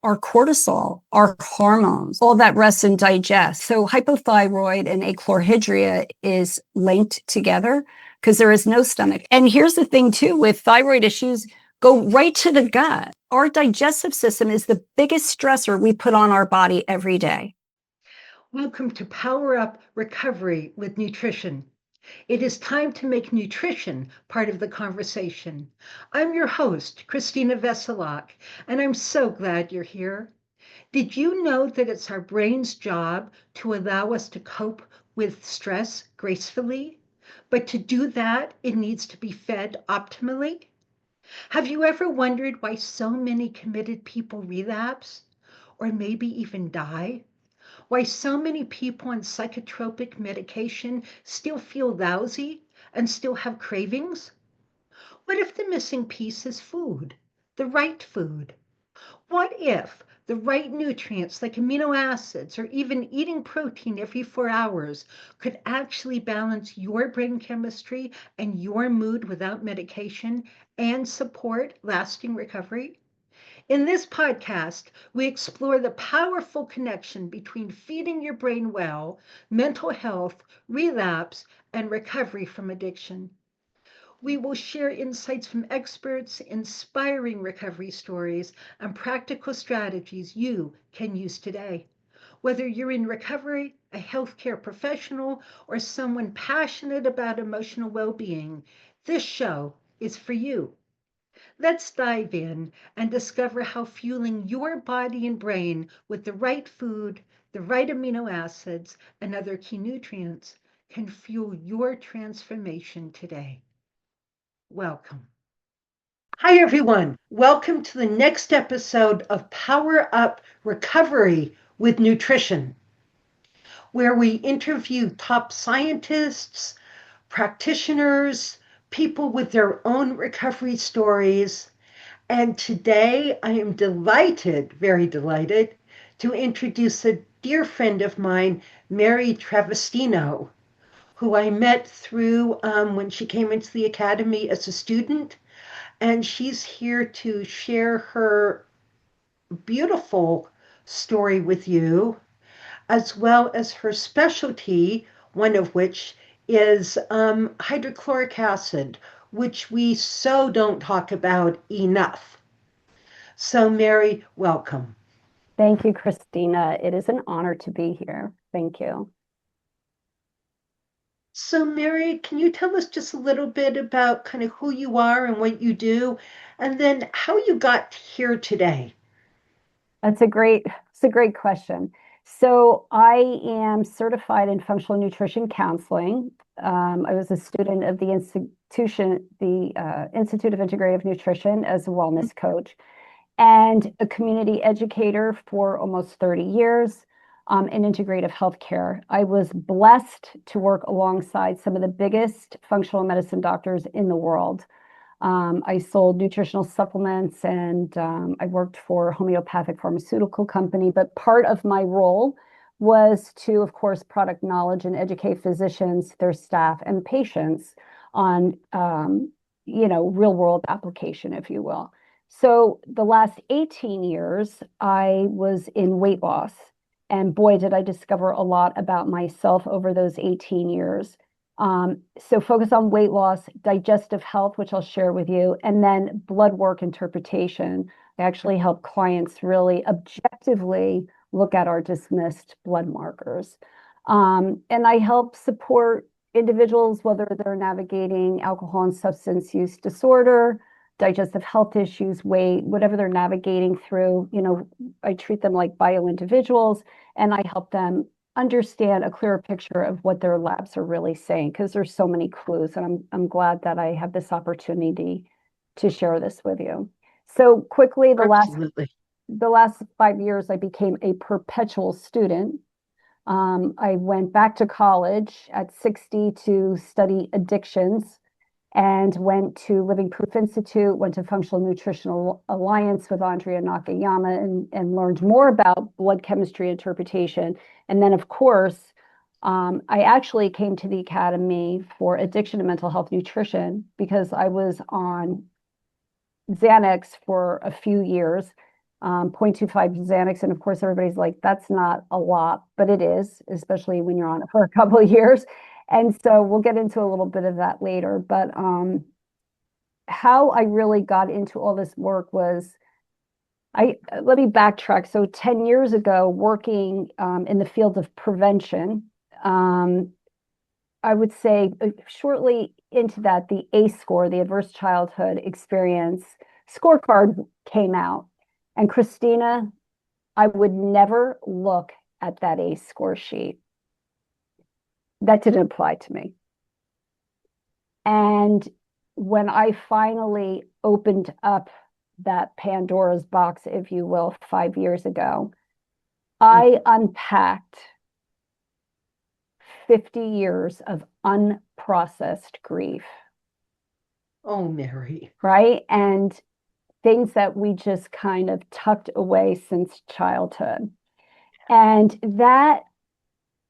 our cortisol, our hormones, all that rests and digests. So hypothyroid and achlorhydria is linked together because there is no stomach. And here's the thing too, with thyroid issues, go right to the gut. Our digestive system is the biggest stressor we put on our body every day. Welcome to Power Up Recovery with Nutrition. It is time to make nutrition part of the conversation. I'm your host, Christina Veselak, and I'm so glad you're here. Did you know that it's our brain's job to allow us to cope with stress gracefully? But to do that, it needs to be fed optimally. Have you ever wondered why so many committed people relapse or maybe even die? Why so many people on psychotropic medication still feel lousy and still have cravings? What if the missing piece is food, the right food? What if the right nutrients like amino acids or even eating protein every 4 hours could actually balance your brain chemistry and your mood without medication and support lasting recovery? In this podcast, we explore the powerful connection between feeding your brain well, mental health, relapse, and recovery from addiction. We will share insights from experts, inspiring recovery stories, and practical strategies you can use today. Whether you're in recovery, a healthcare professional, or someone passionate about emotional well being, this show is for you. Let's dive in and discover how fueling your body and brain with the right food, the right amino acids, and other key nutrients can fuel your transformation today. Welcome. Hi, everyone. Welcome to the next episode of Power Up Recovery with Nutrition, where we interview top scientists, practitioners, people with their own recovery stories. And today I am delighted, very delighted, to introduce a dear friend of mine, Mary Travostino, who I met through when she came into the academy as a student. And she's here to share her beautiful story with you, as well as her specialty, one of which is hydrochloric acid, which we so don't talk about enough. So, Mary, welcome. Thank you, Christina. It is an honor to be here. Thank you. So, Mary, can you tell us just a little bit about kind of who you are and what you do, and then how you got here today? It's a great question. So I am certified in functional nutrition counseling. I was a student of the Institute of Integrative Nutrition as a wellness coach and a community educator for almost 30 years in integrative healthcare. I was blessed to work alongside some of the biggest functional medicine doctors in the world. I sold nutritional supplements and I worked for a homeopathic pharmaceutical company. But part of my role was to, of course, product knowledge and educate physicians, their staff, and patients on, real world application, if you will. So the last 18 years, I was in weight loss. And boy, did I discover a lot about myself over those 18 years. So focus on weight loss, digestive health, which I'll share with you, and then blood work interpretation. I actually help clients really objectively look at our dismissed blood markers. And I help support individuals, whether they're navigating alcohol and substance use disorder, digestive health issues, weight, whatever they're navigating through. I treat them like bio individuals, and I help them understand a clearer picture of what their labs are really saying, because there's so many clues, and I'm glad that I have this opportunity to share this with you. So quickly, the last 5 years, I became a perpetual student. I went back to college at 60 to study addictions and went to Living Proof Institute, went to Functional Nutritional Alliance with Andrea Nakayama and learned more about blood chemistry interpretation. And then, of course, I actually came to the Academy for Addiction and Mental Health Nutrition because I was on Xanax for a few years 0.25 Xanax. And of course, everybody's like, that's not a lot, but it is, especially when you're on it for a couple of years. And so we'll get into a little bit of that later. But how I really got into all this work was let me backtrack. So 10 years ago, working in the field of prevention, I would say shortly into that, the ACE score, the Adverse Childhood Experience scorecard came out. And Christina, I would never look at that ACE score sheet. That didn't apply to me. And when I finally opened up that Pandora's box, if you will, 5 years ago, I unpacked 50 years of unprocessed grief. Oh, Mary. Right? And things that we just kind of tucked away since childhood. And that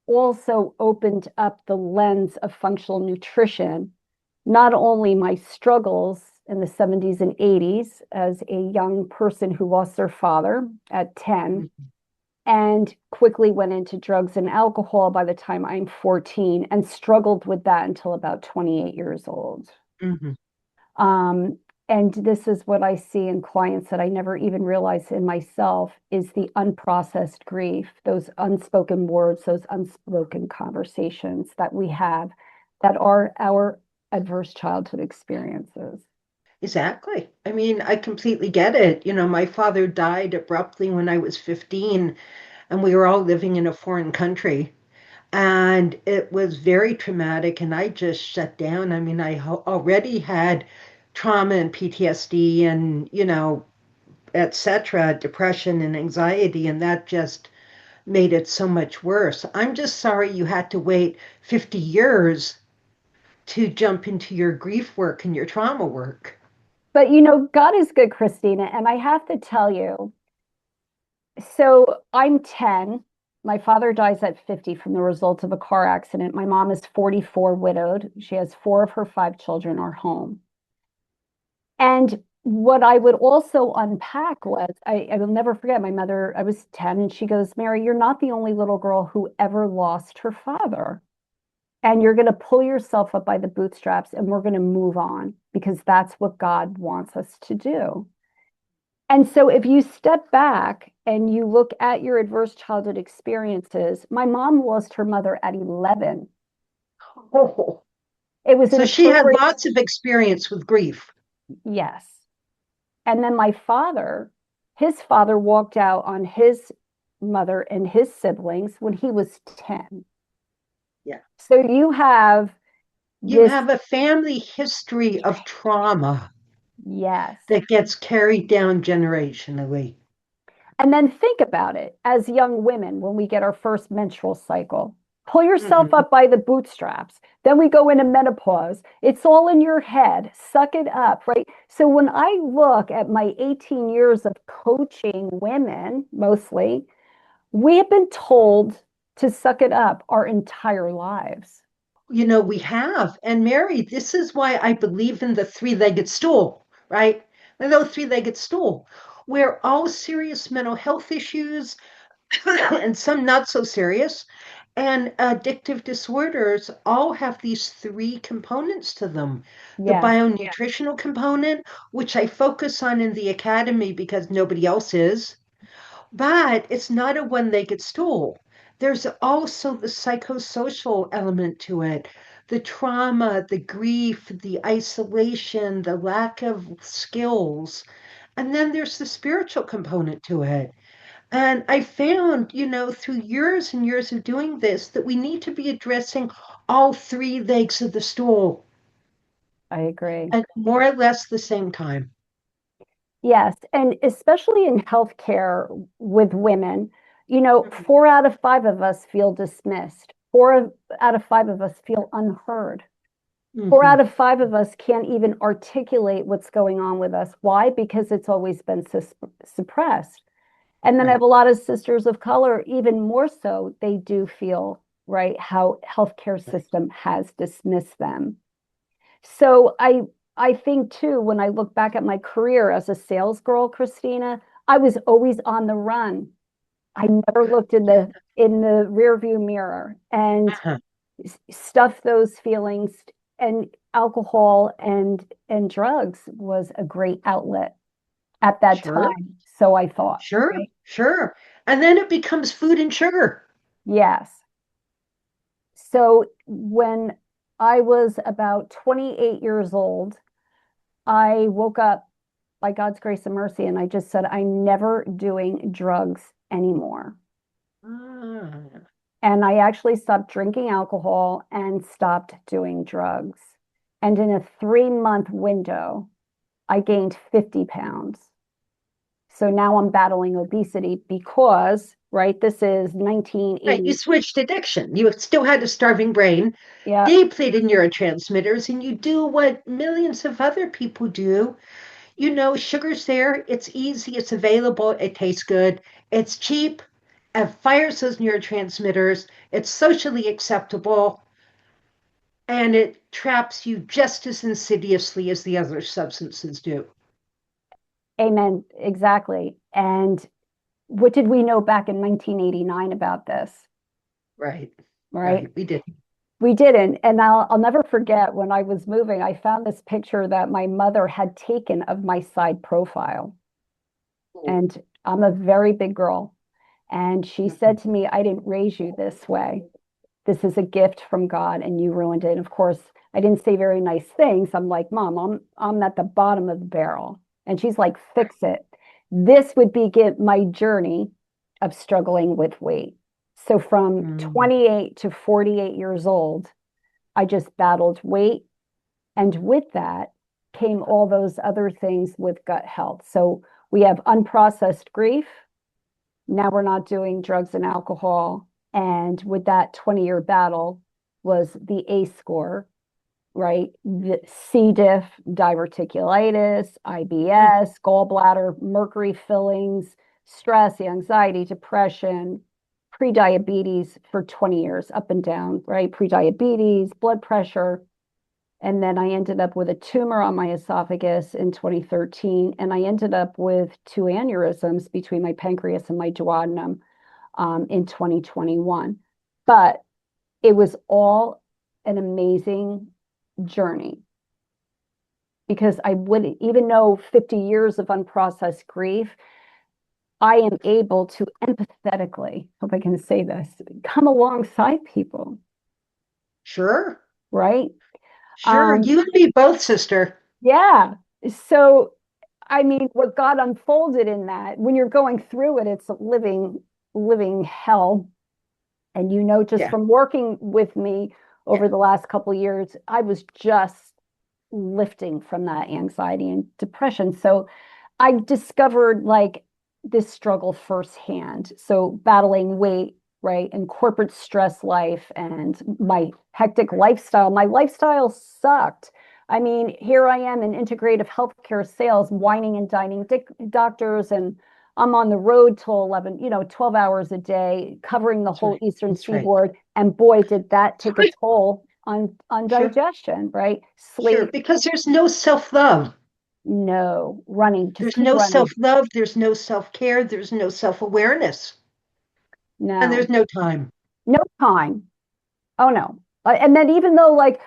also opened up the lens of functional nutrition, not only my struggles in the 70s and 80s as a young person who lost their father at 10 and quickly went into drugs and alcohol by the time I'm 14 and struggled with that until about 28 years old. And this is what I see in clients that I never even realized in myself is the unprocessed grief, those unspoken words, those unspoken conversations that we have that are our adverse childhood experiences. Exactly. I mean, I completely get it. You know, my father died abruptly when I was 15, and we were all living in a foreign country. And it was very traumatic, and I just shut down. I mean, I already had trauma and PTSD and, etc., depression and anxiety, and that just made it so much worse. I'm just sorry you had to wait 50 years to jump into your grief work and your trauma work. But God is good, Christina. And I have to tell you, so I'm 10. My father dies at 50 from the result of a car accident. My mom is 44, widowed. She has 4 of her 5 children are home. And what I would also unpack was, I will never forget my mother, I was 10, and she goes, Mary, you're not the only little girl who ever lost her father. And you're going to pull yourself up by the bootstraps and we're going to move on because that's what God wants us to do. And so if you step back and you look at your adverse childhood experiences, my mom lost her mother at 11. Oh, It was an so she had appropriate, lots of experience with grief. yes. And then my father, his father walked out on his mother and his siblings when he was 10. Yeah. So you have You this, have a family history of trauma yes. that gets carried down generationally. And then think about it as young women when we get our first menstrual cycle. Pull yourself Mhm. up by the bootstraps. Then we go into menopause. It's all in your head. Suck it up, right? So when I look at my 18 years of coaching women, mostly, we have been told to suck it up our entire lives. We have. And Mary, this is why I believe in the three-legged stool, right? The little three-legged stool, where all serious mental health issues and some not so serious and addictive disorders all have these 3 components to them. The Yes. bionutritional component, which I focus on in the academy because nobody else is, but it's not a one-legged stool. There's also the psychosocial element to it, the trauma, the grief, the isolation, the lack of skills. And then there's the spiritual component to it. And I found, through years and years of doing this, that we need to be addressing all 3 legs of the stool I agree. at more or less the same time. Yes, and especially in healthcare with women, Mhm. 4 out of 5 of us feel dismissed. 4 out of 5 of us feel unheard. 4 out of 5 of us can't even articulate what's going on with us. Why? Because it's always been suppressed. And then I Right. have a lot of sisters of color, even more so, they do feel, right, how healthcare system has dismissed them. So I think too, when I look back at my career as a sales girl, Christina, I was always on the run. I never looked in the rear view mirror and Uh-huh. stuffed those feelings, and alcohol and drugs was a great outlet at that Sure, time. So I thought, sure, right? sure. And then it becomes food and sugar. Yes. So when I was about 28 years old, I woke up by God's grace and mercy, and I just said, I'm never doing drugs anymore. Ah, And I actually stopped drinking alcohol and stopped doing drugs. And in a 3-month window, I gained 50 pounds. So now I'm battling obesity because, right, this is right. You 1980. switched addiction. You still had a starving brain, Yeah. depleted neurotransmitters, and you do what millions of other people do. You know, sugar's there, it's easy, it's available, it tastes good, it's cheap, it fires those neurotransmitters, it's socially acceptable, and it traps you just as insidiously as the other substances do. Amen. Exactly. And what did we know back in 1989 about this? Right, Right. right. We did. We didn't. And I'll never forget when I was moving, I found this picture that my mother had taken of my side profile. And I'm a very big girl. And she said to me, I didn't raise you this way. This is a gift from God and you ruined it. And of course, I didn't say very nice things. I'm like, Mom, I'm at the bottom of the barrel. And she's like, fix it. This would be my journey of struggling with weight. So from Mm. 28 to 48 years old, I just battled weight. And with that came all those other things with gut health. So we have unprocessed grief. Now we're not doing drugs and alcohol. And with that 20-year battle was the ACE score, right? The C. diff, diverticulitis, Mm. IBS, gallbladder, mercury fillings, stress, anxiety, depression, prediabetes for 20 years, up and down, right? Prediabetes, blood pressure. And then I ended up with a tumor on my esophagus in 2013. And I ended up with 2 aneurysms between my pancreas and my duodenum in 2021. But it was all an amazing journey because I wouldn't, even though 50 years of unprocessed grief, I am able to empathetically, hope I can say this, come alongside people, Sure, right? sure. Um, You and me both, sister. yeah. So, I mean, what God unfolded in that, when you're going through it, it's a living hell. And just Yeah. from working with me over the last couple of years, I was just lifting from that anxiety and depression. So I discovered like this struggle firsthand. So battling weight, right, and corporate stress life and my hectic lifestyle. My lifestyle sucked. I mean, here I am in integrative healthcare sales, whining and dining doctors, and I'm on the road till 11, 12 hours a day, covering the That's whole right. Eastern That's right. Seaboard. And boy, did that That's take a right. toll on Sure. digestion, right? Sure. Sleep, Because there's no self-love. no, running, just There's keep no running. self-love. There's no self-care. There's no self-awareness. And No, there's no time. no time. Oh no. And then even though like,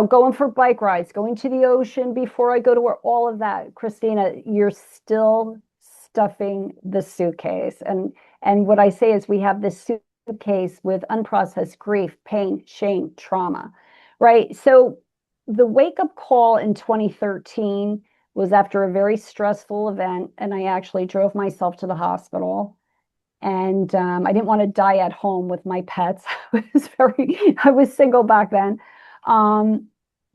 going for bike rides, going to the ocean before I go to work, all of that, Christina, you're still stuffing the suitcase. And what I say is we have this suitcase with unprocessed grief, pain, shame, trauma, right? So the wake up call in 2013 was after a very stressful event, and I actually drove myself to the hospital. And I didn't want to die at home with my pets. I was single back then. Um,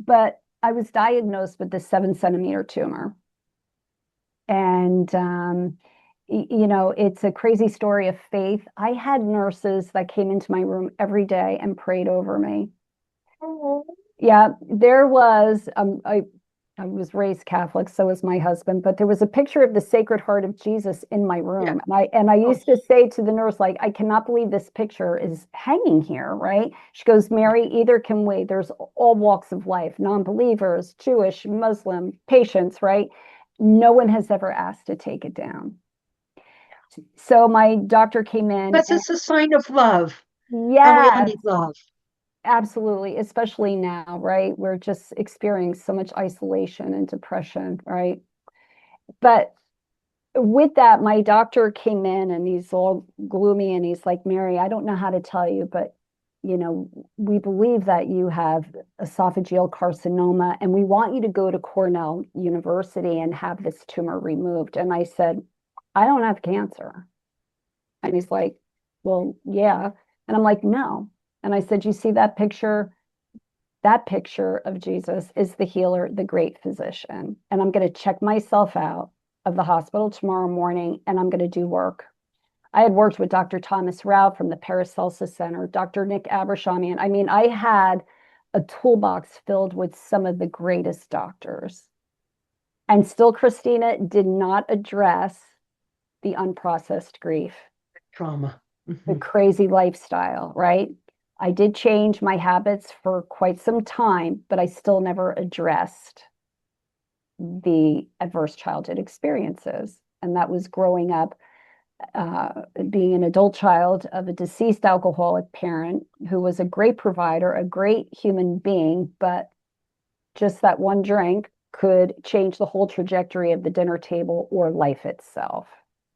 but I was diagnosed with this 7 centimeter tumor. And, it's a crazy story of faith. I had nurses that came into my room every day and prayed over me. Yeah, there was, I was raised Catholic, so was my husband, but there was a picture of the Sacred Heart of Jesus in my Yeah. room. And I Oh, used to say to the nurse, like, I cannot believe this picture is hanging here, right? She goes, Mary, either can we. There's all walks of life, non-believers, Jewish, Muslim, patients, right? No one has ever asked to take it down. So my doctor came in Because and it's a sign of love, and we all yes, need love. absolutely, especially now, right? We're just experiencing so much isolation and depression, right? But with that, my doctor came in and he's all gloomy and he's like, Mary, I don't know how to tell you, but we believe that you have esophageal carcinoma and we want you to go to Cornell University and have this tumor removed. And I said, I don't have cancer. And he's like, well, yeah. And I'm like, no. And I said, you see that picture? That picture of Jesus is the healer, the great physician. And I'm going to check myself out of the hospital tomorrow morning and I'm going to do work. I had worked with Dr. Thomas Rao from the Paracelsus Center, Dr. Nick Abershamian. I mean, I had a toolbox filled with some of the greatest doctors. And still, Christina did not address the unprocessed grief, Trauma. the crazy lifestyle, right? I did change my habits for quite some time, but I still never addressed the adverse childhood experiences. And that was growing up, being an adult child of a deceased alcoholic parent who was a great provider, a great human being, but just that one drink could change the whole trajectory of the dinner table or life itself.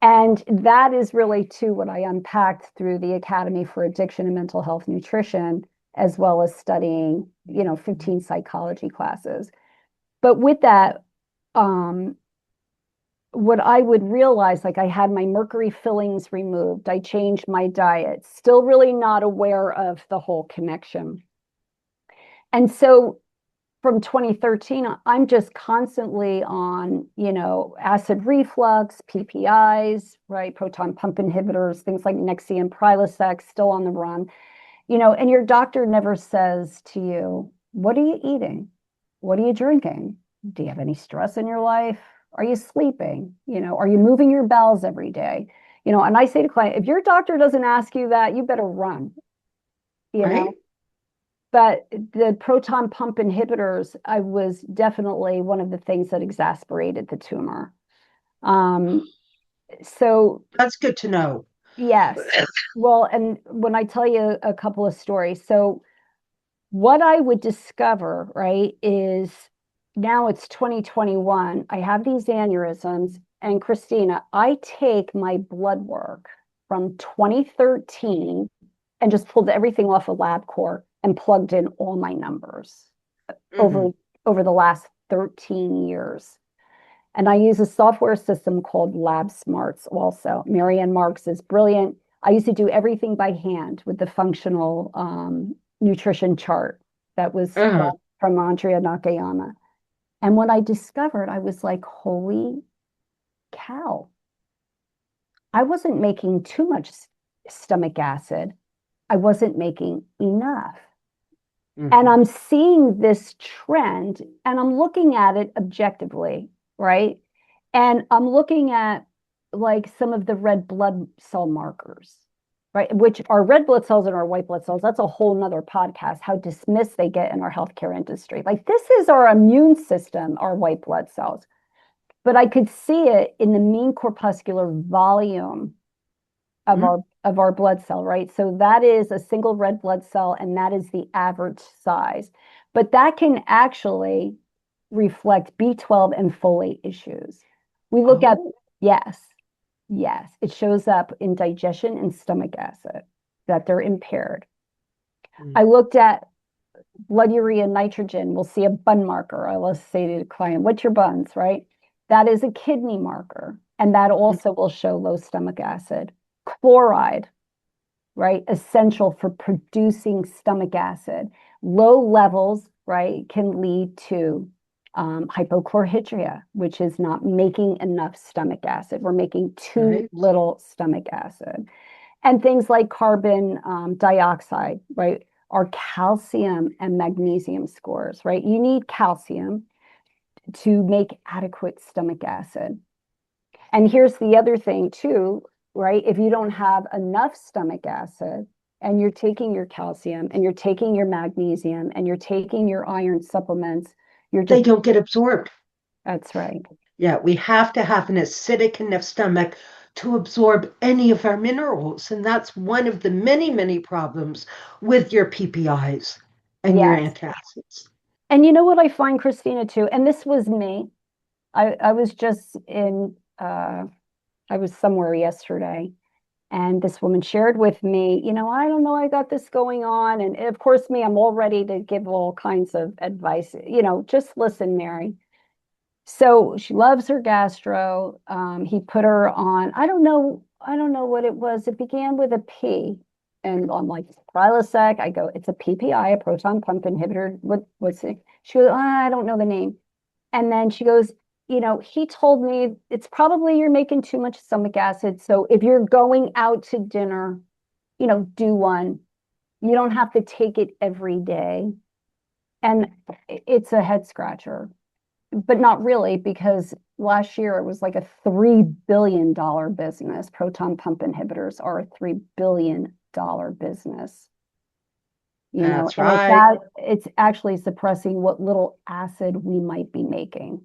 And that is really too what I unpacked through the Academy for Addiction and Mental Health Nutrition, as well as studying, 15 psychology classes. But with that, what I would realize, like I had my mercury fillings removed, I changed my diet, still really not aware of the whole connection. And so from 2013, I'm just constantly on, acid reflux, PPIs, right? Proton pump inhibitors, things like Nexium, Prilosec, still on the run, and your doctor never says to you, what are you eating? What are you drinking? Do you have any stress in your life? Are you sleeping? Are you moving your bowels every day? And I say to clients, if your doctor doesn't ask you that, you better run, you Right? know, but the proton pump inhibitors, I was definitely one of the things that exacerbated the tumor. Um, so That's good to know. yes, well, and when I tell you a couple of stories, so what I would discover, right, is now it's 2021. I have these aneurysms, and Christina, I take my blood work from 2013 and just pulled everything off of LabCorp and plugged in all my numbers over over the last 13 years. And I use a software system called Lab Smarts also. Marianne Marks is brilliant. I used to do everything by hand with the functional nutrition chart that was from Andrea Nakayama. And what I discovered, I was like, holy cow. I wasn't making too much stomach acid. I wasn't making enough. And I'm seeing this trend and I'm looking at it objectively, right? And I'm looking at like some of the red blood cell markers, right? Which are red blood cells and our white blood cells. That's a whole nother podcast, how dismissed they get in our healthcare industry. Like this is our immune system, our white blood cells. But I could see it in the mean corpuscular volume of our blood cell, right? So that is a single red blood cell, and that is the average size. But that can actually reflect B12 and folate issues. We look at, yes, it shows up in digestion and stomach acid, that they're impaired. I looked at blood urea nitrogen. We'll see a bun marker. I will say to the client, what's your buns, right? That is a kidney marker, and that also will show low stomach acid. Chloride, right? Essential for producing stomach acid. Low levels, right, can lead to hypochlorhydria, which is not making enough stomach acid. We're making too little stomach acid. And things like carbon dioxide, right, are calcium and magnesium scores, right? You need calcium to make adequate stomach acid. And here's the other thing too, right? If you don't have enough stomach acid and you're taking your calcium and you're taking your magnesium and you're taking your iron supplements, they don't get absorbed. That's right. Yeah, we have to have an acidic enough stomach to absorb any of our minerals. And that's one of the many, many problems with your PPIs and your Yes. antacids. And you know what I find, Christina, too, and this was me. I was just I was somewhere yesterday, and this woman shared with me, I don't know, I got this going on. And of course, me, I'm all ready to give all kinds of advice, just listen, Mary. So she loves her gastro. He put her on, I don't know what it was. It began with a P. And I'm like, Prilosec. I go, it's a PPI, a proton pump inhibitor. What's it? She goes, I don't know the name. And then she goes, he told me it's probably you're making too much stomach acid. So if you're going out to dinner, do one. You don't have to take it every day. And it's a head scratcher, but not really, because last year it was like a $3 billion business. Proton pump inhibitors are a $3 billion business. That's And right. it's actually suppressing what little acid we might be making.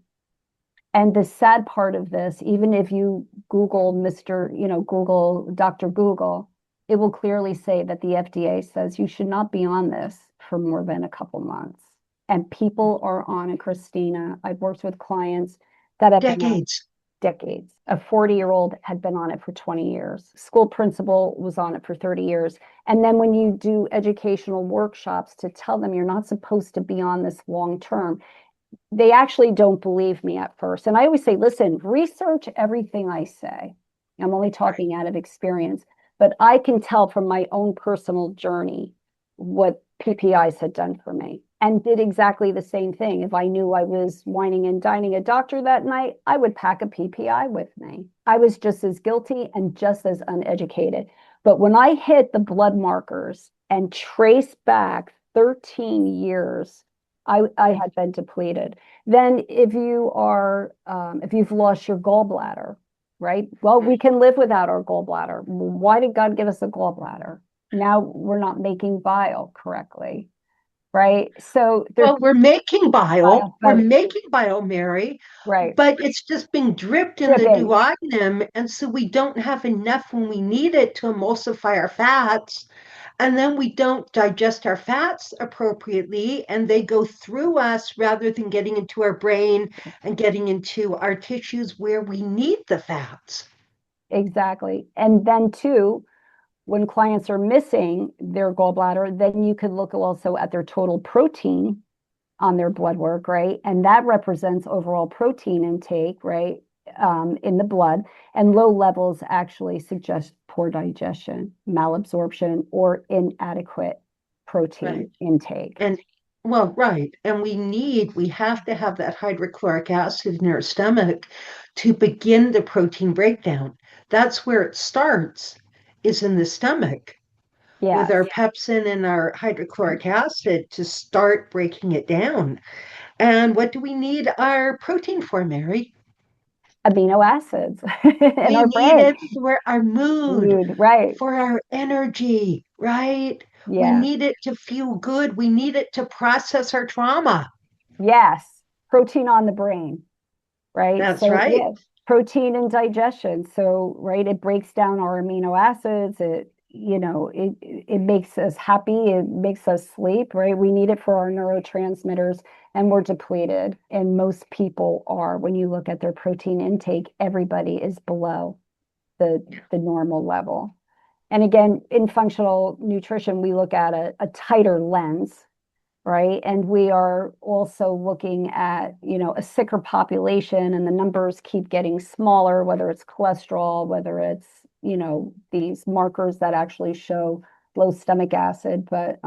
And the sad part of this, even if you Google Google Dr. Google, it will clearly say that the FDA says you should not be on this for more than a couple months. And people are on it, Christina. I've worked with clients that have been on Decades. decades. A 40-year-old had been on it for 20 years. School principal was on it for 30 years. And then when you do educational workshops to tell them you're not supposed to be on this long term, they actually don't believe me at first. And I always say, listen, research everything I say. I'm only Right. talking out of experience, but I can tell from my own personal journey what PPIs had done for me, and did exactly the same thing. If I knew I was whining and dining a doctor that night, I would pack a PPI with me. I was just as guilty and just as uneducated. But when I hit the blood markers and trace back 13 years, I had been depleted. Then if you've lost your gallbladder, right? Well, we can live without our gallbladder. Why did God give us a gallbladder? Now we're not making bile correctly, right? So there's Well, we're making bile. bile, We're but making bile, Mary, right, but it's just being dripped in the dripping. duodenum. And so we don't have enough when we need it to emulsify our fats. And then we don't digest our fats appropriately, and they go through us rather than getting into our brain and getting into our tissues where we need the fats. Exactly. And then too, when clients are missing their gallbladder, then you could look also at their total protein on their blood work, right? And that represents overall protein intake, right? In the blood. And low levels actually suggest poor digestion, malabsorption, or inadequate Right. protein intake. And well, right. And we have to have that hydrochloric acid in our stomach to begin the protein breakdown. That's where it starts, is in the stomach with Yes. our pepsin and our hydrochloric acid to start breaking it down. And what do we need our protein for, Mary? Amino acids in We our need brain. it for our mood, Mood, right. for our energy, right? We Yeah. need it to feel good. We need it to process our trauma. Yes. Protein on the brain. Right? That's So right. yeah, protein and digestion. So, right, it breaks down our amino acids. It makes us happy. It makes us sleep, right? We need it for our neurotransmitters, and we're depleted. And most people are, when you look at their protein intake, everybody is below the normal level. And again, in functional nutrition, we look at a tighter lens, right? And we are also looking at, a sicker population, and the numbers keep getting smaller, whether it's cholesterol, whether it's, these markers that actually show low stomach acid. But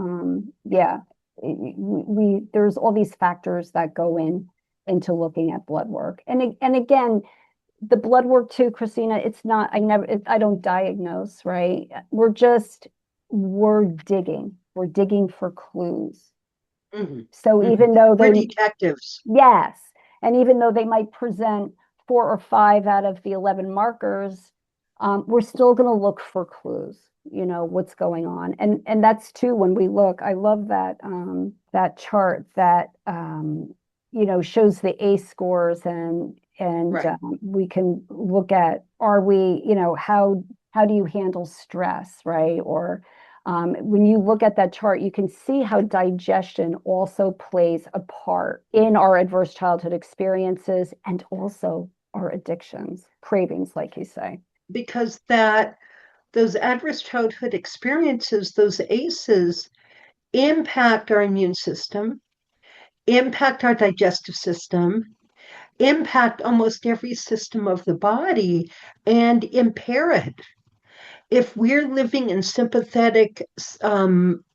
yeah, there's all these factors that go into looking at blood work. And again, the blood work too, Christina, it's not, I don't diagnose, right? We're digging for clues. Mhm, So mhm. even though We're they, detectives. yes, and even though they might present 4 or 5 out of the 11 markers, we're still going to look for clues, what's going on. And that's too, when we look, I love that chart that, shows the ACE scores, and Right. we can look at are we, how do you handle stress, right? Or when you look at that chart, you can see how digestion also plays a part in our adverse childhood experiences and also our addictions, cravings, like you say. Because those adverse childhood experiences, those ACEs, impact our immune system, impact our digestive system, impact almost every system of the body, and impair it. If we're living in sympathetic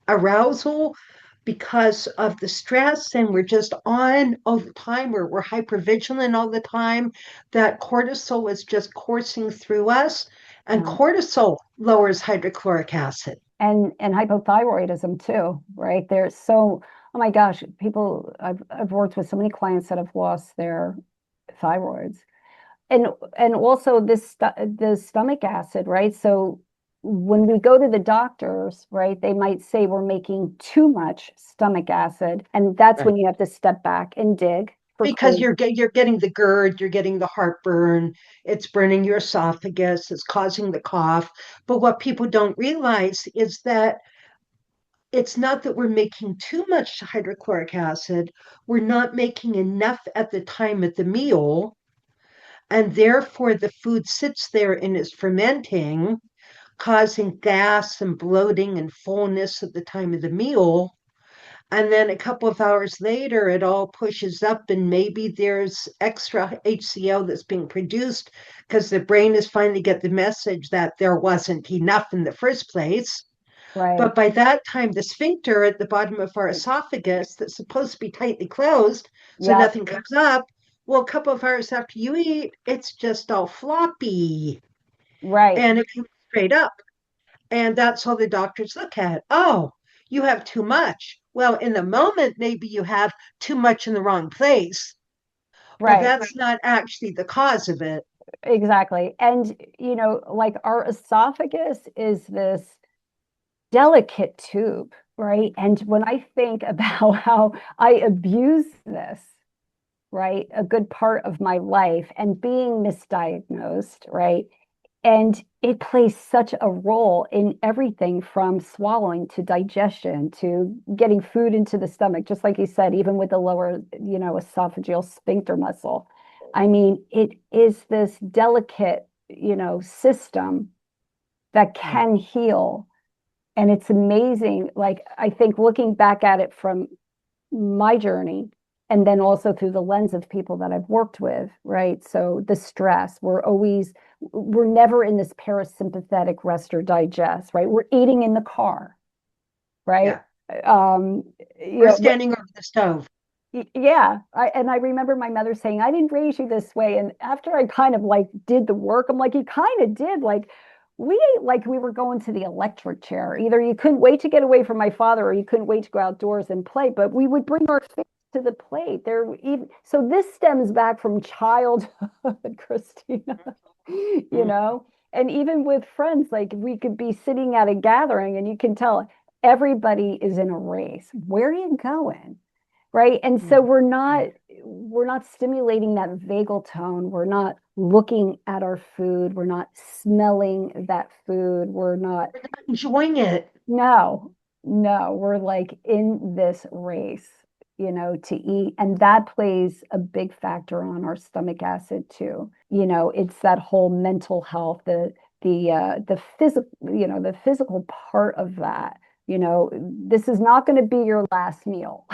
arousal because of the stress and we're just on all the time, or we're hypervigilant all the time, that cortisol is just coursing through us, and Yeah. cortisol lowers hydrochloric acid. And hypothyroidism too, right? There's so, oh my gosh, people, I've worked with so many clients that have lost their thyroids. And also the stomach acid, right? So when we go to the doctors, right, they might say we're making too much stomach acid, and that's Right. when you have to step back and dig for Because clues. you're getting the GERD, you're getting the heartburn, it's burning your esophagus, it's causing the cough. But what people don't realize is that it's not that we're making too much hydrochloric acid, we're not making enough at the time of the meal, and therefore the food sits there and is fermenting, causing gas and bloating and fullness at the time of the meal. And then a couple of hours later, it all pushes up, and maybe there's extra HCl that's being produced because the brain is finally get the message that there wasn't enough in the first place. Right. But by that time, the sphincter at the bottom of our esophagus, that's supposed to be tightly closed so Yep. nothing comes up, well, a couple of hours after you eat, it's just all floppy Right. and it comes straight up. And that's all the doctors look at. Oh, you have too much. Well, in the moment, maybe you have too much in the wrong place, but Right. that's not actually the cause of it. Exactly. And, like our esophagus is this delicate tube, right? And when I think about how I abuse this, right, a good part of my life and being misdiagnosed, right? And it plays such a role in everything from swallowing to digestion to getting food into the stomach, just like you said, even with the lower, esophageal sphincter muscle. I mean, it is this delicate, system that Yeah. can heal. And it's amazing. Like, I think looking back at it from my journey and then also through the lens of people that I've worked with, right? So the stress, we're never in this parasympathetic rest or digest, right? We're eating in the car, right? Yeah. Um, Or standing over the stove. yeah. And I remember my mother saying, I didn't raise you this way. And after I kind of like did the work, I'm like, you kind of did. Like, we ate like we were going to the electric chair. Either you couldn't wait to get away from my father or you couldn't wait to go outdoors and play, but we would bring our face to the plate. So this stems back from childhood, Christina, Mm. and even with friends, like we could be sitting at a gathering and you can tell everybody is in a race. Where are you going? Right. And so we're not stimulating that vagal tone. We're not looking at our food. We're not smelling that food. We're not, Enjoying it. no, no, we're like in this race, to eat. And that plays a big factor on our stomach acid too. It's that whole mental health, the physical, the physical part of that. This is not going to be your last meal.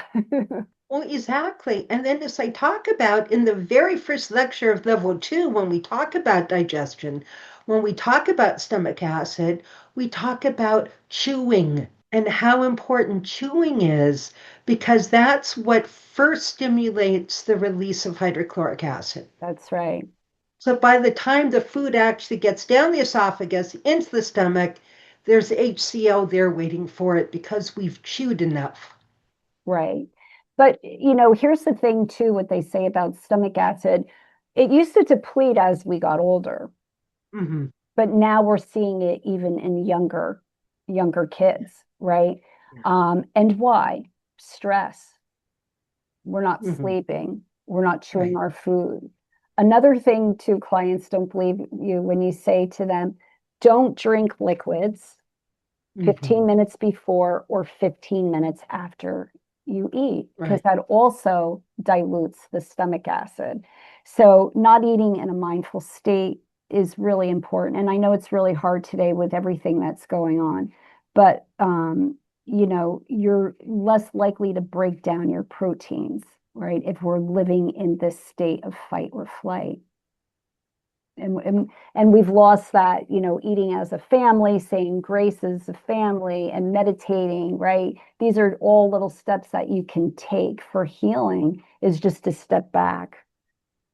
Well, exactly. And then, as I talk about in the very first lecture of level 2, when we talk about digestion, when we talk about stomach acid, we talk about chewing and how important chewing is, because that's what first stimulates the release of hydrochloric acid. That's right. So by the time the food actually gets down the esophagus into the stomach, there's HCl there waiting for it because we've chewed enough. Right. But, here's the thing too, what they say about stomach acid. It used to deplete as we got older, Hmm. but now we're seeing it even in younger kids, right? And why? Stress. We're not Hmm. sleeping. We're not chewing Right. our food. Another thing too, clients don't believe you when you say to them, don't drink liquids 15 minutes before or 15 minutes after you eat, because Right. that also dilutes the stomach acid. So not eating in a mindful state is really important. And I know it's really hard today with everything that's going on, but you're less likely to break down your proteins, right? If we're living in this state of fight or flight. And we've lost that, eating as a family, saying grace as a family, and meditating, right? These are all little steps that you can take for healing, is just to step back,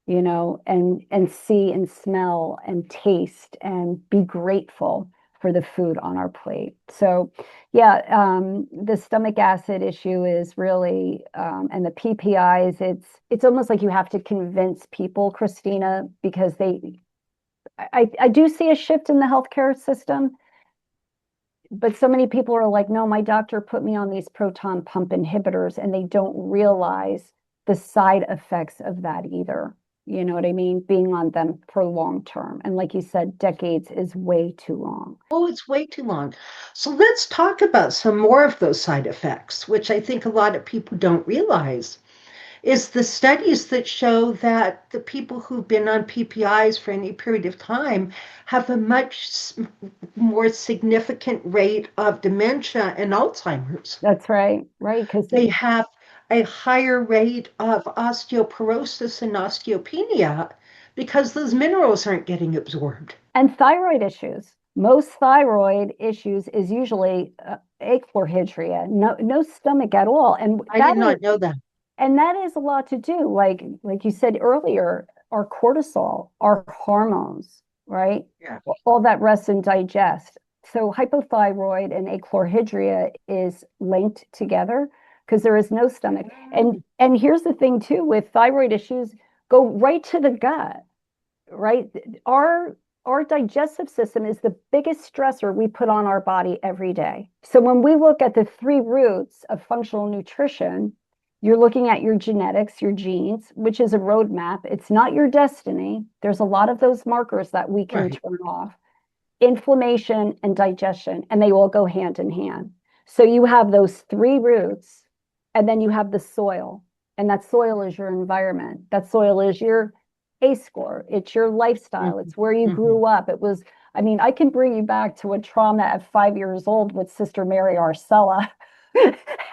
and see and smell and taste and be grateful for the food on our plate. So yeah, the stomach acid issue is really, and the PPIs, it's almost like you have to convince people, Christina, because I do see a shift in the healthcare system, but so many people are like, no, my doctor put me on these proton pump inhibitors, and they don't realize the side effects of that either. You know what I mean? Being on them for long term. And like you said, decades is way too long. Oh, it's way too long. So let's talk about some more of those side effects, which I think a lot of people don't realize. Is the studies that show that the people who've been on PPIs for any period of time have a much more significant rate of dementia and Alzheimer's. That's right, right? Because They have a higher rate of osteoporosis and osteopenia because those minerals aren't getting absorbed. and thyroid issues. Most thyroid issues is usually achlorhydria, no stomach at all, and I did not know that. that is a lot to do. Like you said earlier, our cortisol, our hormones, right? Yeah. All that rest and digest. So hypothyroid and achlorhydria is linked together because there is no stomach. And here's the thing too, with thyroid issues, go right to the gut, right? Our digestive system is the biggest stressor we put on our body every day. So when we look at the three roots of functional nutrition, you're looking at your genetics, your genes, which is a roadmap. It's not your destiny. There's a lot of those markers that we can Right. turn off. Inflammation and digestion, and they all go hand in hand. So you have those three roots, and then you have the soil, and that soil is your environment. That soil is your ACE score. It's your lifestyle. Mhm. It's where you Mhm. grew up. I mean, I can bring you back to a trauma at 5 years old with Sister Mary Arcella,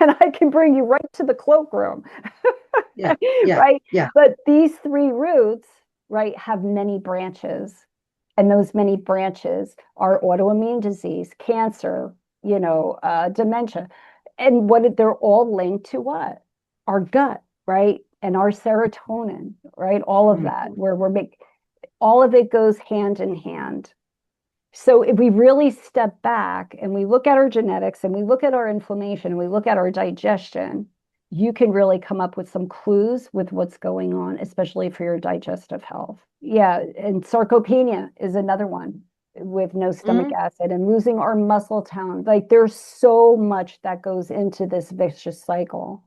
and I can bring you right to the cloakroom, Yeah. Yeah. right? Yeah. But these three roots, right, have many branches. And those many branches are autoimmune disease, cancer, dementia. And they're all linked to what? Our gut, right? And our serotonin, right? All of that, Mhm. where all of it goes hand in hand. So if we really step back and we look at our genetics and we look at our inflammation and we look at our digestion, you can really come up with some clues with what's going on, especially for your digestive health. Yeah, and sarcopenia is another one with no stomach Mhm. acid and losing our muscle tone. Like there's so much that goes into this vicious cycle.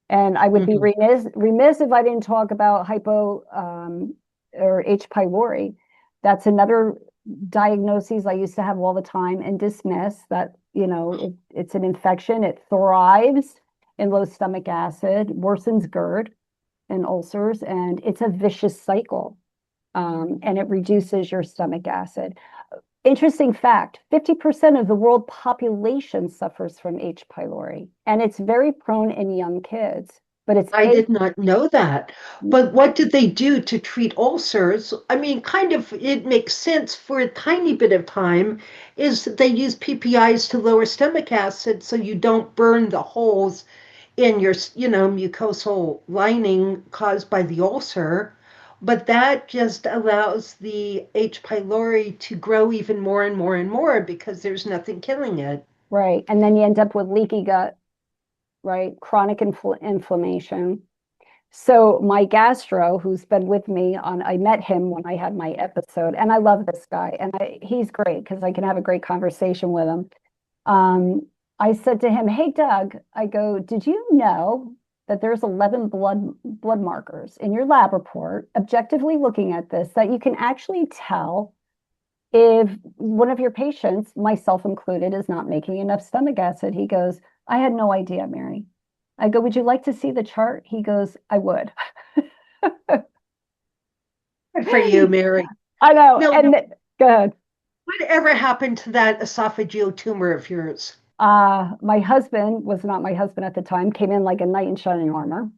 And I would be Mhm. remiss if I didn't talk about hypo or H. pylori. That's another diagnoses I used to have all the time and dismiss that, it's an infection. It thrives in low stomach acid, worsens GERD and ulcers, and it's a vicious cycle. And it reduces your stomach acid. Interesting fact, 50% of the world population suffers from H. pylori, and it's very prone in young kids, but it's I a did not know that. But what did they do to treat ulcers? I mean, kind of, it makes sense for a tiny bit of time, is that they use PPIs to lower stomach acid so you don't burn the holes in your, mucosal lining caused by the ulcer. But that just allows the H. pylori to grow even more and more and more because there's nothing killing it. right. And then you end up with leaky gut, right? Chronic inflammation. So my gastro, who's been with me I met him when I had my episode, and I love this guy, and he's great because I can have a great conversation with him. Um, I said to him, "Hey, Doug," I go, "Did you know that there's 11 blood markers in your lab report, objectively looking at this, that you can actually tell if one of your patients, myself included, is not making enough stomach acid. He goes, I had no idea, Mary. I go, would you like to see the chart? He goes, I would. Good for you, Mary. I know. No, And go ahead. whatever happened to that esophageal tumor of yours? My husband was not my husband at the time, came in like a knight in shining armor.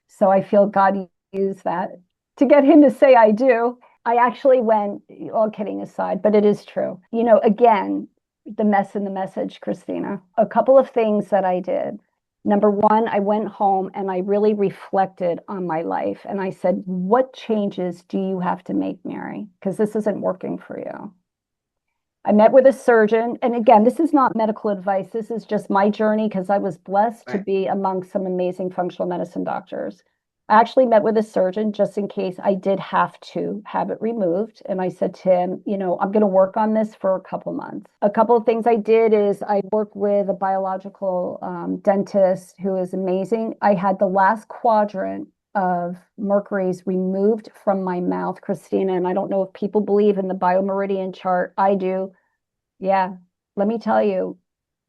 So I feel God used that to get him to say I do. I actually went, all kidding aside, but it is true. Again, the mess in the message, Christina. A couple of things that I did. Number one, I went home and I really reflected on my life. And I said, what changes do you have to make, Mary? Because this isn't working for you. I met with a surgeon. And again, this is not medical advice. This is just my journey because I was blessed to be among some amazing functional medicine doctors. I actually met with a surgeon just in case I did have to have it removed. And I said to him, I'm going to work on this for a couple months. A couple of things I did is I worked with a biological dentist who is amazing. I had the last quadrant of mercuries removed from my mouth, Christina. And I don't know if people believe in the biomeridian chart. I do. Yeah. Let me tell you,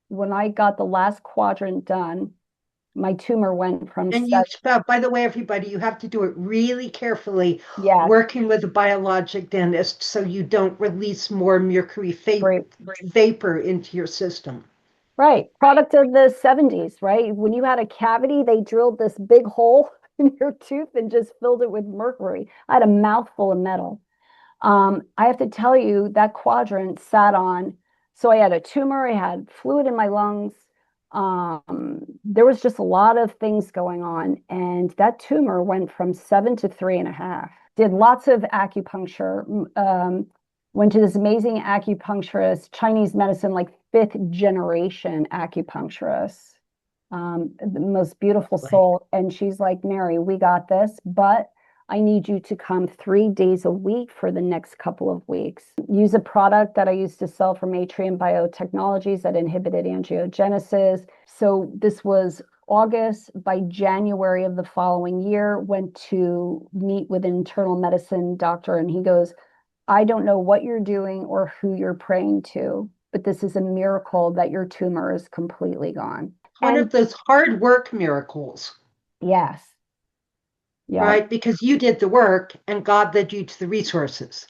when I got the last quadrant done, my tumor went from And by the way, everybody, you have to do it really carefully, yeah, working with a biologic dentist so you don't release more mercury great. vapor into your system. Right. Product of the 70s, right? When you had a cavity, they drilled this big hole in your tooth and just filled it with mercury. I had a mouthful of metal. I have to tell you that quadrant sat on. So I had a tumor, I had fluid in my lungs. There was just a lot of things going on. And that tumor went from 7 to 3.5. Did lots of acupuncture. Went to this amazing acupuncturist, Chinese medicine, like fifth generation acupuncturist. The most beautiful soul. And she's like, Mary, we got this, but I need you to come 3 days a week for the next couple of weeks. Use a product that I used to sell from Atrium Biotechnologies that inhibited angiogenesis. So this was August. By January of the following year, went to meet with an internal medicine doctor, and he goes, I don't know what you're doing or who you're praying to, but this is a miracle that your tumor is completely gone. One of those hard work miracles. Yes. Yeah. Right? Because you did the work and God led you to the resources.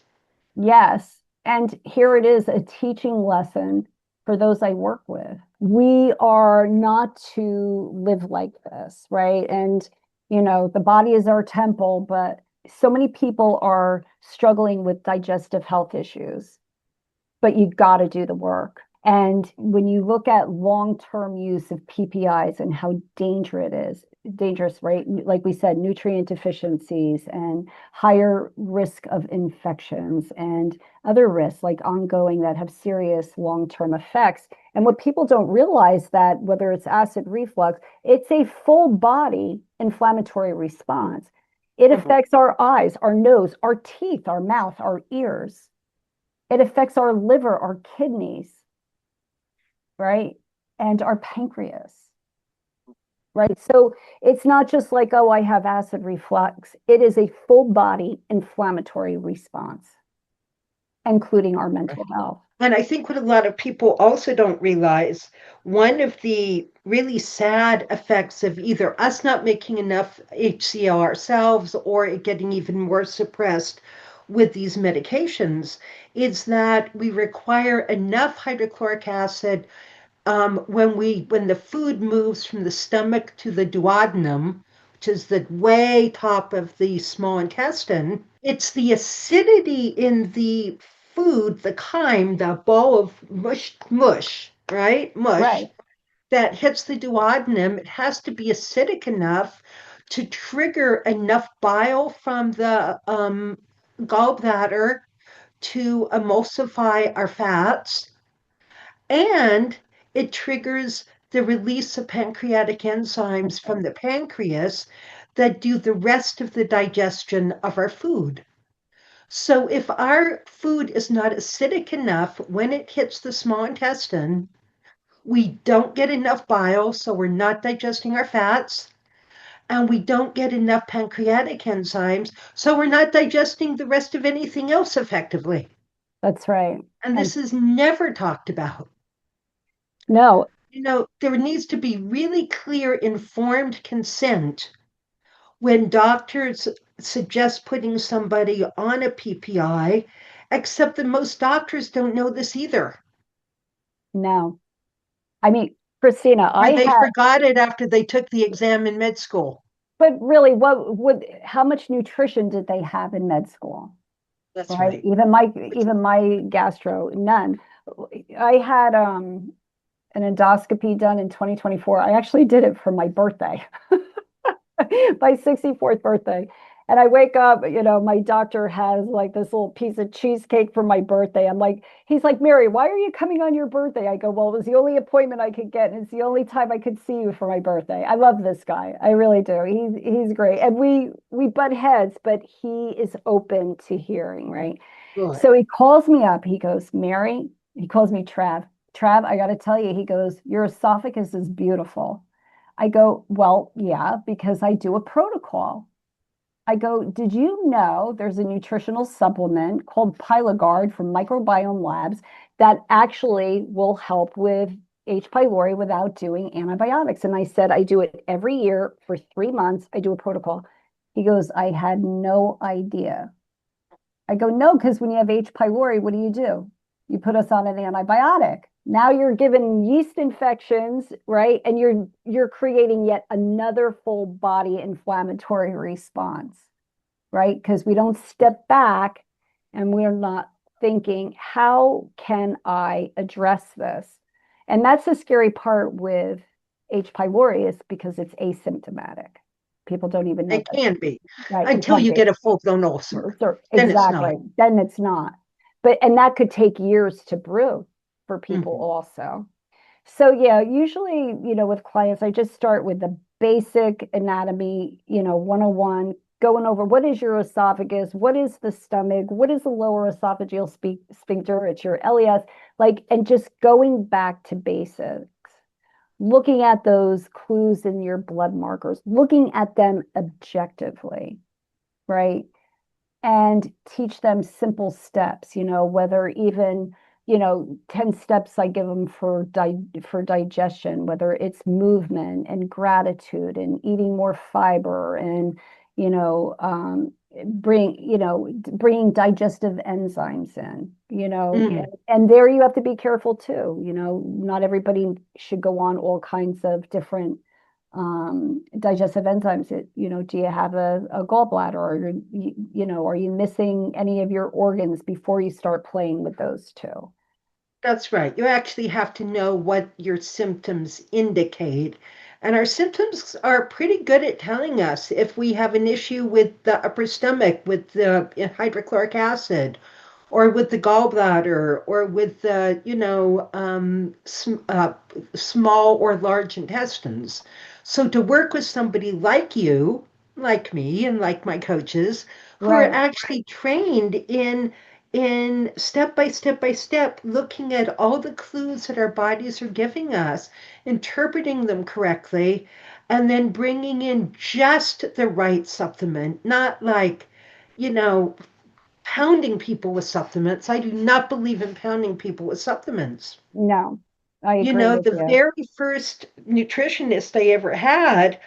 Yes. And here it is, a teaching lesson for those I work with. We are not to live like this, right? And, the body is our temple, but so many people are struggling with digestive health issues, but you've got to do the work. And when you look at long-term use of PPIs and how dangerous, right? Like we said, nutrient deficiencies and higher risk of infections and other risks like ongoing that have serious long-term effects. And what people don't realize that whether it's acid reflux, it's a full body inflammatory response. It affects our eyes, our nose, our teeth, our mouth, our ears. It affects our liver, our kidneys, right? And our pancreas, right? So it's not just like, oh, I have acid reflux. It is a full body inflammatory response, including our mental health. And I think what a lot of people also don't realize, one of the really sad effects of either us not making enough HCl ourselves or it getting even more suppressed with these medications is that we require enough hydrochloric acid when the food moves from the stomach to the duodenum, which is the way top of the small intestine. It's the acidity in the food, the chyme, the ball of mush, right? Mush. Right. That hits the duodenum. It has to be acidic enough to trigger enough bile from the gallbladder to emulsify our fats. And it triggers the release of pancreatic enzymes from the pancreas that do the rest of the digestion of our food. So if our food is not acidic enough when it hits the small intestine, we don't get enough bile, so we're not digesting our fats. and we don't get enough pancreatic enzymes, so we're not digesting the rest of anything else effectively. That's right. And And this is never talked about. no, There needs to be really clear, informed consent when doctors suggest putting somebody on a PPI, except that most doctors don't know this either. no. I mean, Christina, Or I they had, forgot it after they took the exam in med school. but really, what would, how much nutrition did they have in med school? That's Right? right. Even my gastro, none. I had an endoscopy done in 2024. I actually did it for my birthday. My 64th birthday. And I wake up, my doctor has like this little piece of cheesecake for my birthday. He's like, Mary, why are you coming on your birthday? I go, well, it was the only appointment I could get, and it's the only time I could see you for my birthday. I love this guy. I really do. He's great. And we butt heads, but he is open to hearing, right? Good. So he calls me up. He goes, Mary, he calls me Trav. Trav, I got to tell you, he goes, your esophagus is beautiful. I go, well, yeah, because I do a protocol. I go, did you know there's a nutritional supplement called Pyloguard from Microbiome Labs that actually will help with H. pylori without doing antibiotics? And I said, I do it every year for 3 months. I do a protocol. He goes, I had no idea. I go, no, because when you have H. pylori, what do? You put us on an antibiotic. Now you're given yeast infections, right? And you're creating yet another full body inflammatory response, right? Because we don't step back and we're not thinking, how can I address this? And that's the scary part with H. pylori is because it's asymptomatic. People don't even know It that, can be right? It until can you be. get a full blown ulcer. Then it's not. Exactly. Then it's not. And that could take years to brew for people Mhm. also. So yeah, usually, with clients, I just start with the basic anatomy, 101, going over what is your esophagus, what is the stomach, what is the lower esophageal sphincter, it's your LES, and just going back to basics, looking at those clues in your blood markers, looking at them objectively, right? And teach them simple steps, whether even, 10 steps I give them for digestion, whether it's movement and gratitude and eating more fiber and, you know, um, bringing digestive enzymes in, Mhm. and there you have to be careful too. Not everybody should go on all kinds of different digestive enzymes. Do you have a gallbladder, or are you missing any of your organs before you start playing with those two? That's right. You actually have to know what your symptoms indicate. And our symptoms are pretty good at telling us if we have an issue with the upper stomach, with the hydrochloric acid, or with the gallbladder, or with the, small or large intestines. So to work with somebody like you, like me, and like my coaches, who are Right. actually trained in step by step by step, looking at all the clues that our bodies are giving us, interpreting them correctly, and then bringing in just the right supplement, not like, you know, pounding people with supplements. I do not believe in pounding people with supplements. No, I agree with The you. very first nutritionist I ever had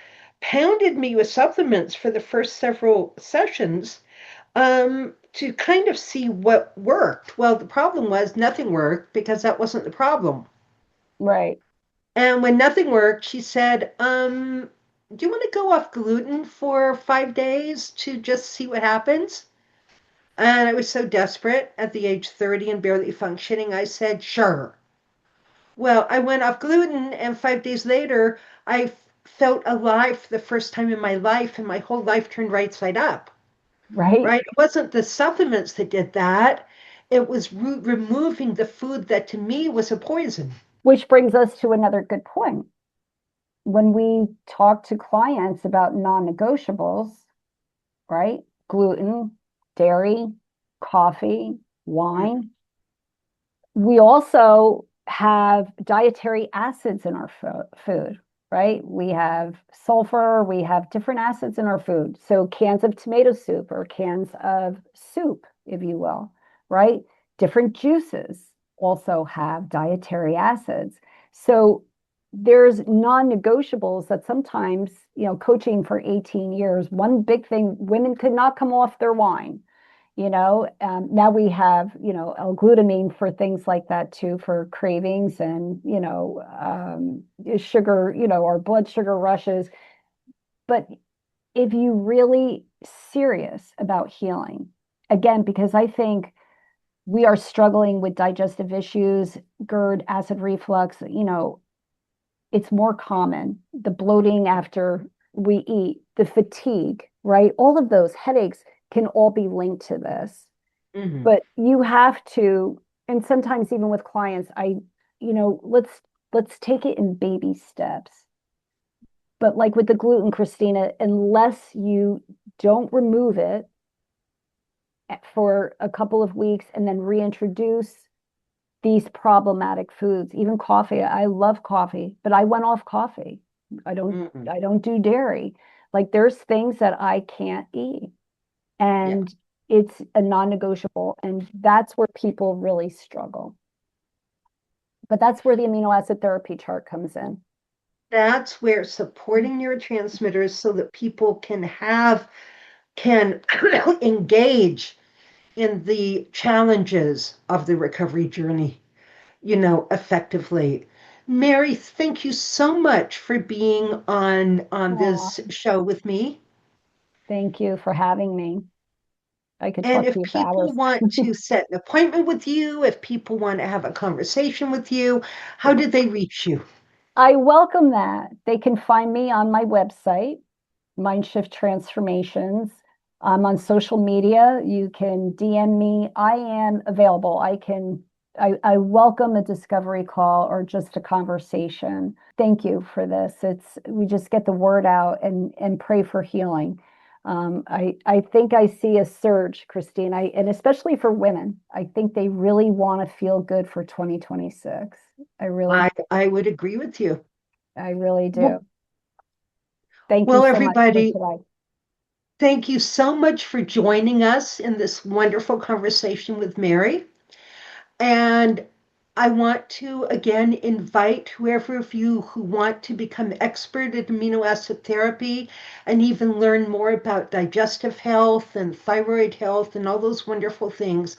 pounded me with supplements for the first several sessions to kind of see what worked. Well, the problem was nothing worked because that wasn't the problem. Right. And when nothing worked, she said, do you want to go off gluten for 5 days to just see what happens? And I was so desperate at the age 30 and barely functioning, I said, sure. Well, I went off gluten, and 5 days later, I felt alive for the first time in my life, and my whole life turned right side up. Right. Right? It wasn't the supplements that did that. It was removing the food that to me was a poison. Which brings us to another good point. When we talk to clients about non-negotiables, right? Gluten, dairy, coffee, wine. We also have dietary acids in our food. right? We have sulfur, we have different acids in our food. So cans of tomato soup or cans of soup, if you will, right? Different juices also have dietary acids. So there's non-negotiables that sometimes, coaching for 18 years, one big thing, women could not come off their wine. Now we have, L-glutamine for things like that too, for cravings and, sugar, our blood sugar rushes. But if you really serious about healing, again, because I think we are struggling with digestive issues, GERD, acid reflux, it's more common. The bloating after we eat, the fatigue, right? All of those headaches can all be linked to this. Mhm. But you have to, and sometimes even with clients, let's take it in baby steps. But like with the gluten, Christina, unless you don't remove it for a couple of weeks and then reintroduce these problematic foods, even coffee. I love coffee, but I went off coffee. I don't Mhm. I don't do dairy. Like there's things that I can't eat. Yeah. And it's a non-negotiable. And that's where people really struggle. But that's where the amino acid therapy chart comes in. That's where supporting neurotransmitters so that people can engage in the challenges of the recovery journey, effectively. Mary, thank you so much for being on Aw, this show with me. thank you for having me. I could And talk to if you for people hours. want to set an appointment with you, if people want to have a conversation with you, how do they reach you? I welcome that. They can find me on my website, Mindshift Transformations. I'm on social media. You can DM me. I am available. I welcome a discovery call or just a conversation. Thank you for this. We just get the word out and pray for healing. I think I see a surge, Christine, and especially for women. I think they really want to feel good for 2026. I really, I would agree with you. I really do. Well, Thank you well, so much for everybody, today. thank you so much for joining us in this wonderful conversation with Mary. And I want to again invite whoever of you who want to become expert at amino acid therapy and even learn more about digestive health and thyroid health and all those wonderful things,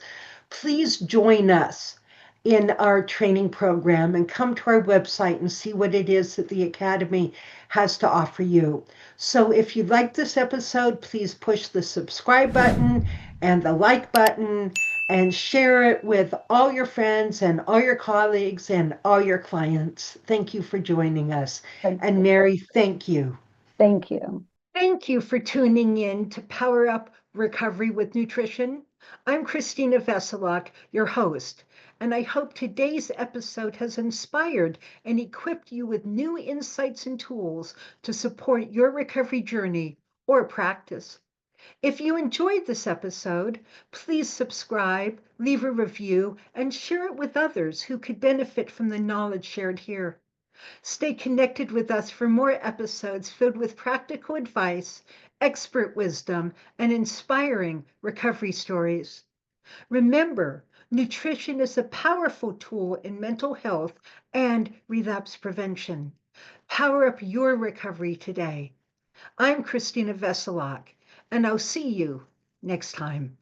please join us in our training program and come to our website and see what it is that the Academy has to offer you. So if you like this episode, please push the subscribe button and the like button and share it with all your friends and all your colleagues and all your clients. Thank you for joining us. Thank And you. Mary, thank you. Thank you. Thank you for tuning in to Power Up Recovery with Nutrition. I'm Christina Veselak, your host, and I hope today's episode has inspired and equipped you with new insights and tools to support your recovery journey or practice. If you enjoyed this episode, please subscribe, leave a review, and share it with others who could benefit from the knowledge shared here. Stay connected with us for more episodes filled with practical advice, expert wisdom, and inspiring recovery stories. Remember, nutrition is a powerful tool in mental health and relapse prevention. Power up your recovery today. I'm Christina Veselak, and I'll see you next time.